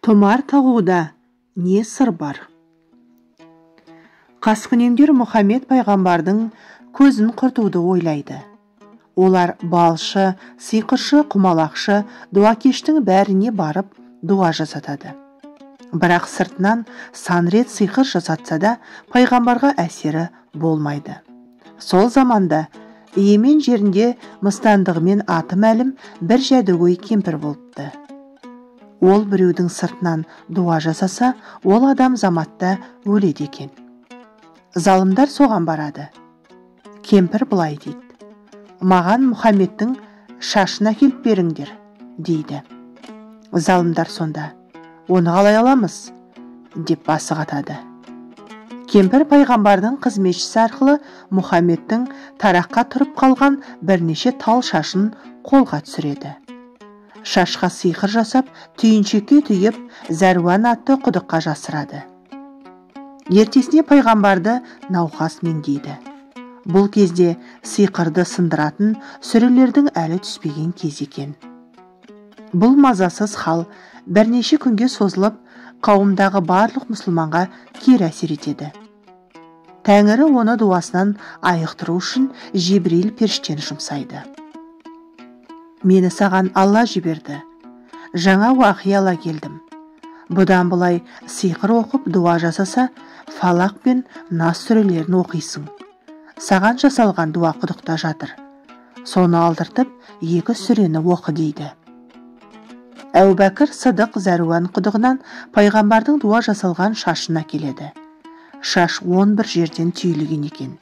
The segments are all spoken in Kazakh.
Тұмар тағуда не сыр бар? Қаскүнемдер Мұхаммед пайғамбардың көзін құртуды ойлайды. Олар балшы, сиқыршы, құмалақшы, дуакештің бәріне барып дуа жасатады. Бірақ сыртынан сан рет сиқыр жасатса да пайғамбарға әсері болмайды. Сол заманда Йемен жерінде мыстандығымен аты мәлім бір жәдігөй кемпір болыпты. Ол біреудің сыртынан дуа жасаса, ол адам заматта өледі екен. Залымдар соған барады. Кемпір былай дейді: «Маған Мұхаммедтің шашын әкеліп беріңдер», дейді. Залымдар сонда: «Оны қалай аламыз?» деп басы қатады. Кемпір пайғамбардың қызметшісі арқылы Мұхаммедтің тараққа тұрып қалған бірнеше тал шашын қолға түсіреді. Шашқа сиқыр жасап, түйіншекке түйіп, Зәруан атты құдыққа жасырады. Ертесіне пайғамбарды науқас меңдейді. Бұл кезде сиқырды сындыратын сүрелердің әлі түспеген кез екен. Бұл мазасыз хал бірнеше күнге созылып, қауымдағы барлық мұсылманға кері әсер етеді. Тәңірі оны дуасынан айықтыру үшін Жибрил періштені жұмсайды. «Мені саған Алла жіберді. Жаңа уақия ала келдім. Бұдан былай сиқыр оқып дуа жасаса, Фалақ пен Нас сүрелерін оқисың. Саған жасалған дуа құдықта жатыр. Соны алдыртып, 2 сүрені оқы», дейді. Әбубәкір Сыдық Зәруан құдығынан пайғамбардың дуа жасалған шашына келеді. Шаш 11 жерден түйілген екен.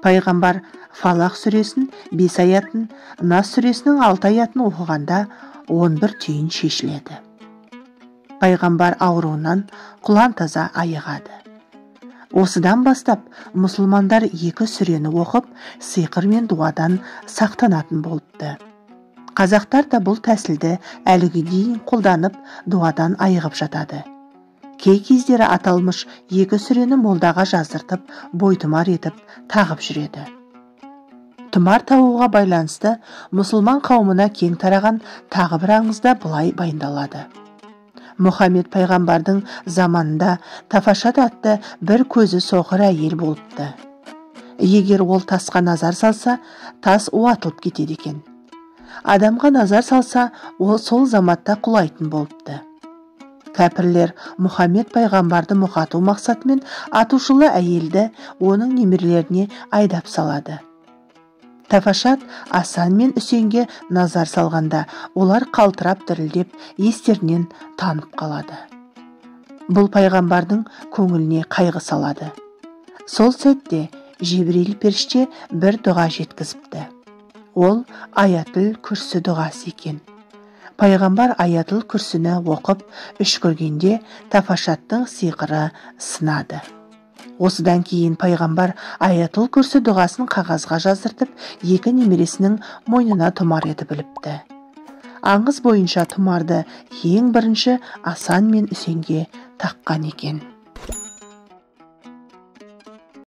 Пайғамбар Фалақ сүресін 5 аятын, Нас сүресінің 6 аятын оқығанда 11 түйін шешіледі. Пайғамбар ауруынан құлан таза айығады. Осыдан бастап мұсылмандар 2 сүрені оқып, сиқыр мен дуадан сақтанатын болыпты. Қазақтар да бұл тәсілді әліге дейін қолданып, дуадан айығып жатады. Кей кездері аталмыш 2 сүрені молдаға жаздыртып, бойтұмар етіп тағып жүреді. Тұмар тағуға байланысты мұсылман қауымына кең тараған тағы бір аңызда былай баяндалады. Мұхаммед пайғамбардың заманында Тафашат атты бір көзі соқыр әйел болыпты. Егер ол тасқа назар салса, тас уатылып кетеді екен. Адамға назар салса, ол сол заматта құлайтын болыпты. Кәпірлер Мұхаммед пайғамбарды мұқату мақсатымен атушылы әйелді оның немерелеріне айдап салады. Тафашат Асан мен Үсенге назар салғанда, олар қалтырап дірілдеп, естерінен танып қалады. Бұл пайғамбардың көңіліне қайғы салады. Сол сәтте Жибрил періште бір дұға жеткізіпті. Ол Аятыл Күрсі дұғасы екен. Пайғамбар Аятыл Күрсіні оқып үшкіргенде Тафашаттың сиқыры сынады. Осыдан кейін пайғамбар Аятыл Күрсі дұғасын қағазға жаздыртып, 2 немересінің мойнына тұмар етіп біліпті. Аңыз бойынша тұмарды ең бірінші Асан мен Үсенге таққан екен.